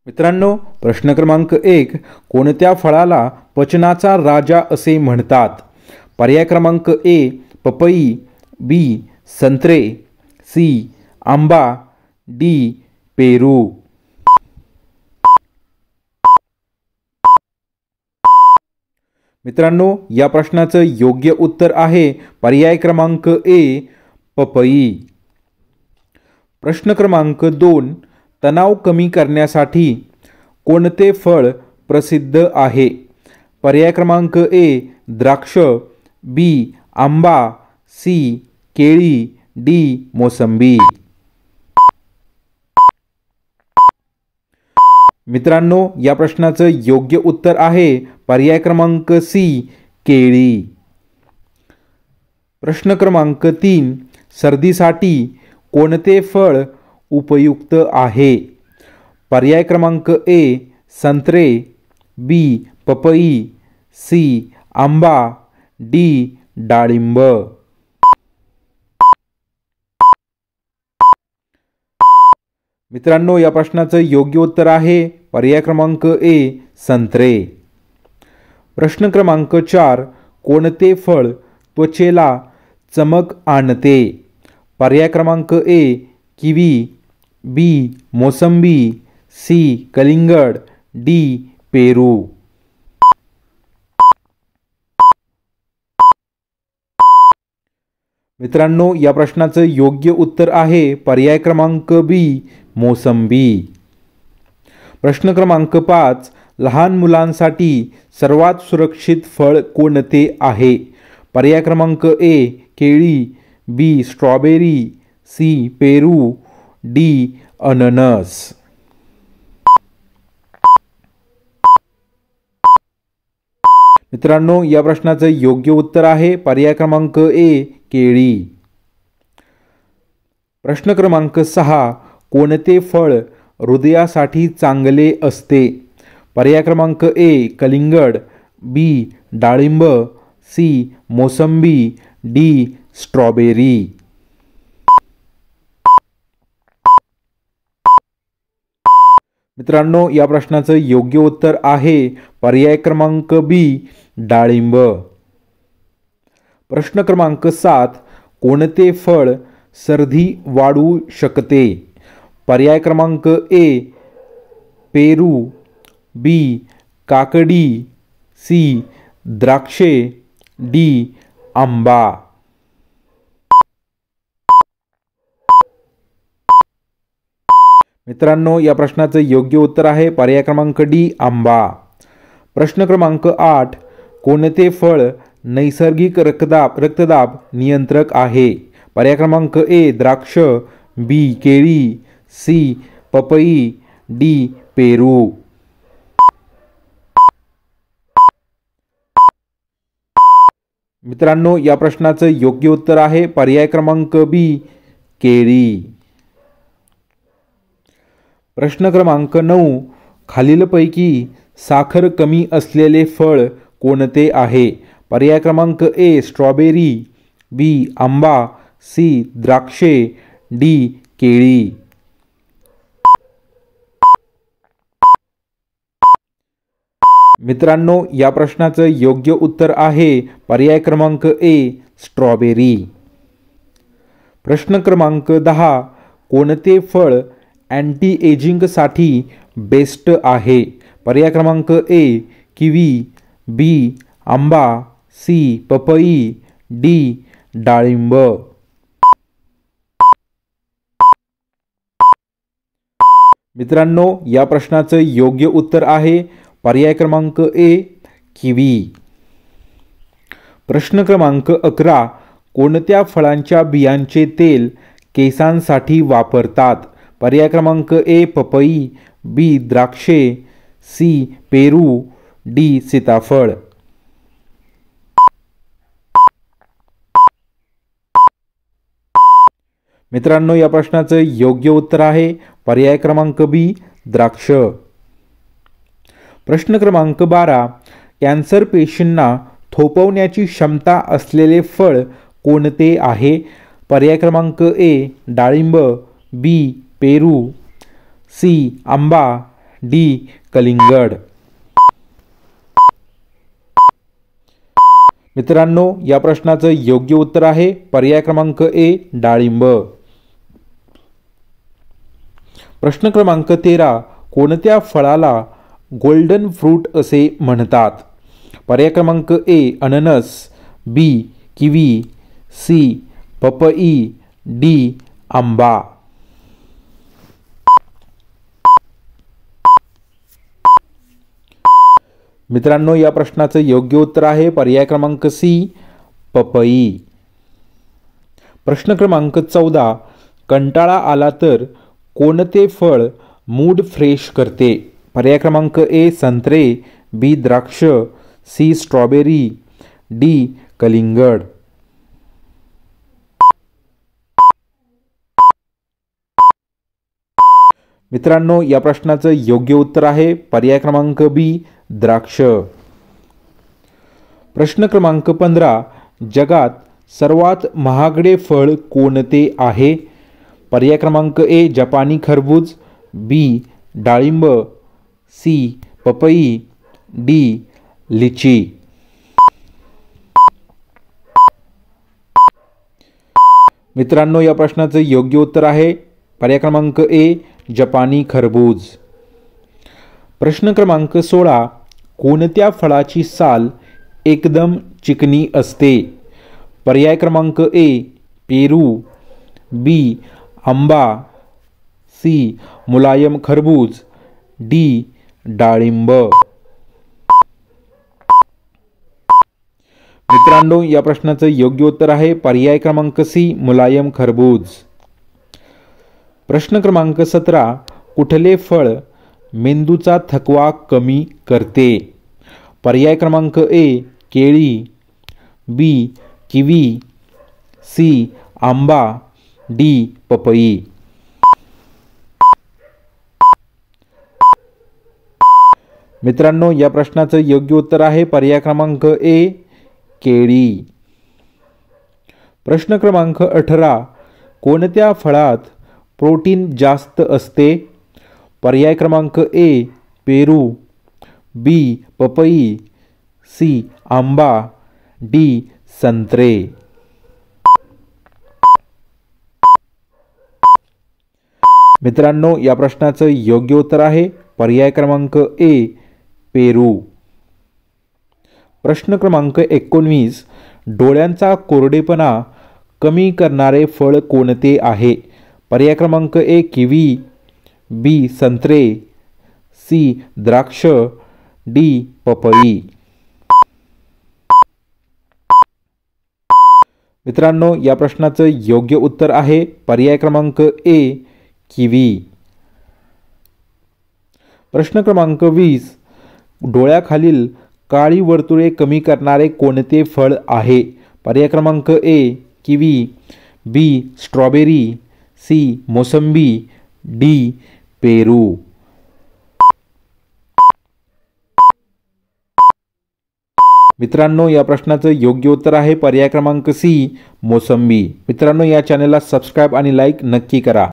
मित्रांनो, प्रश्न क्रमांक 1, कोणत्या फळाला पचनाचा राजा असे म्हणतात? पर्याय क्रमांक ए पपई, बी संत्रे, सी आंबा, डी पेरू. मित्रांनो, या प्रश्नाचं योग्य उत्तर आहे पर्याय क्रमांक ए पपई. प्रश्न क्रमांक 2, तणाव कमी करण्यासाठी कोणते फळ प्रसिद्ध आहे? पर्याय क्रमांक ए द्राक्ष, बी आंबा, सी केळी, डी मोसंबी. मित्रांनो, या प्रश्नाचं योग्य उत्तर आहे पर्याय क्रमांक सी केळी. प्रश्न क्रमांक 3, सर्दीसाठी कोणते फळ उपयुक्त आहे? पर्याय क्रमांक ए संत्रे, बी पपई, सी आंबा, डी डाळिंब. मित्रांनो, या प्रश्नाचं योग्य उत्तर आहे पर्याय क्रमांक ए संत्रे. प्रश्न क्रमांक 4, कोणते फळ त्वचेला चमक आणते? पर्याय क्रमांक ए किवी, बी मोसंबी, सी कलिंगड, डी पेरू. मित्रांनो, या प्रश्नाचं योग्य उत्तर आहे पर्याय क्रमांक बी मोसंबी. प्रश्न क्रमांक 5, लहान मुलांसाठी सर्वात सुरक्षित फळ कोणते आहे? पर्याय क्रमांक ए केळी, बी स्ट्रॉबेरी, सी पेरू, डी अननस. मित्रांनो, या प्रश्नाचं योग्य उत्तर आहे पर्याय क्रमांक ए केळी. प्रश्न क्रमांक 6, कोणते फळ हृदयासाठी चांगले असते? पर्याय क्रमांक ए कलिंगड, बी डाळिंब, सी मोसंबी, डी स्ट्रॉबेरी. मित्रांनो, या प्रश्नाचं योग्य उत्तर आहे पर्याय क्रमांक बी डाळिंब. प्रश्न क्रमांक 7, कोणते फळ सर्दी वाढवू शकते? पर्याय क्रमांक ए पेरू, बी काकडी, सी द्राक्षे, डी आंबा. मित्रांनो, या प्रश्नाचं योग्य उत्तर आहे पर्याय क्रमांक डी आंबा. प्रश्न क्रमांक 8, कोणते फळ नैसर्गिक रक्तदाब नियंत्रक आहे? पर्याय क्रमांक ए द्राक्ष, बी केळी, सी पपई, डी पेरू. मित्रांनो, या प्रश्नाचं योग्य उत्तर आहे पर्याय क्रमांक बी केळी. प्रश्न क्रमांक 9, खालीलपैकी साखर कमी असलेले फळ कोणते आहे? पर्याय क्रमांक ए स्ट्रॉबेरी, बी आंबा, सी द्राक्षे, डी केळी. मित्रांनो, या प्रश्नाचं योग्य उत्तर आहे पर्याय क्रमांक ए स्ट्रॉबेरी. प्रश्न क्रमांक 10, कोणते फळ अँटी एजिंगसाठी बेस्ट आहे? पर्याय क्रमांक ए किवी, बी आंबा, सी पपई, डी डाळिंब. मित्रांनो, या प्रश्नाचं योग्य उत्तर आहे पर्याय क्रमांक ए किवी. प्रश्न क्रमांक 11, कोणत्या फळांच्या बियांचे तेल केसांसाठी वापरतात? पर्याय क्रमांक ए पपई, बी द्राक्षे, सी पेरू, डी सीताफळ. मित्रांनो, या प्रश्नाचं योग्य उत्तर आहे पर्याय क्रमांक बी द्राक्ष. प्रश्न क्रमांक 12, कॅन्सर पेशींना थोपवण्याची क्षमता असलेले फळ कोणते आहे? पर्याय क्रमांक ए डाळिंब, बी पेरू, सी आंबा, डी कलिंगड। मित्रांनो, या प्रश्नाचं योग्य उत्तर आहे पर्याय क्रमांक ए डाळिंब। प्रश्न क्रमांक 13, कोणत्या फळाला गोल्डन फ्रूट असे म्हणतात? पर्याय क्रमांक ए अननस, बी किवी, सी पपई, डी आंबा। मित्रांनो, या प्रश्नाचं योग्य उत्तर आहे पर्याय क्रमांक सी पपई। प्रश्न क्रमांक 14, कंटाळा आला तर कोणते फळ मूड फ्रेश करते? पर्याय क्रमांक ए संत्रे, बी द्राक्ष, सी स्ट्रॉबेरी, डी कलिंगड। मित्रांनो, या प्रश्नाचं योग्य उत्तर आहे पर्याय क्रमांक बी द्राक्ष। प्रश्न क्रमांक 15, जगात सर्वात महागडे फळ कोणते आहे? पर्याय क्रमांक ए जपानी खरबूज, बी डाळिंब, सी पपई, डी लिची। मित्रांनो, या प्रश्नाचं योग्य उत्तर आहे पर्याय क्रमांक ए जपानी खरबूज। प्रश्न क्रमांक 16, कोणत्या फळाची साल एकदम चिकनी असते? पर्याय क्रमांक ए पेरू, बी आंबा, सी मुलायम खरबूज, डी डाळिंब। मित्रांनो, या प्रश्नाचं योग्य उत्तर आहे पर्याय क्रमांक सी मुलायम खरबूज। प्रश्न क्रमांक 17, कुठले फळ मेंदूचा थकवा कमी करते? पर्याय क्रमांक ए केळी, बी किवी, सी आंबा, डी पपई। मित्रांनो, या प्रश्नाचं योग्य उत्तर आहे पर्याय क्रमांक ए केळी। प्रश्न क्रमांक 18, कोणत्या फळात प्रोटीन जास्त असते? पर्याय क्रमांक ए पेरू, बी पपई, सी आंबा, डी संत्रे। मित्रांनो, या प्रश्नाचं योग्य उत्तर आहे पर्याय क्रमांक ए पेरू। प्रश्न क्रमांक 19, डोळ्यांचा कोरडेपणा कमी करणारे फळ कोणते आहे? पर्याय क्रमांक ए किवी, बी संत्रे, सी द्राक्ष, डी पपई। मित्रांनो, या प्रश्नाचं योग्य उत्तर आहे पर्याय क्रमांक ए किवी। प्रश्न क्रमांक 20, डोळ्याखालील काळी वर्तुळे कमी करणारे कोणते फळ आहे? पर्याय क्रमांक ए किवी, बी स्ट्रॉबेरी, सी मोसंबी, डी पेरू। मित्रांनो, या प्रश्नाचं योग्य उत्तर आहे पर्याय क्रमांक सी मोसंबी। मित्रांनो, या चॅनलला सबस्क्राईब आणि लाईक नक्की करा।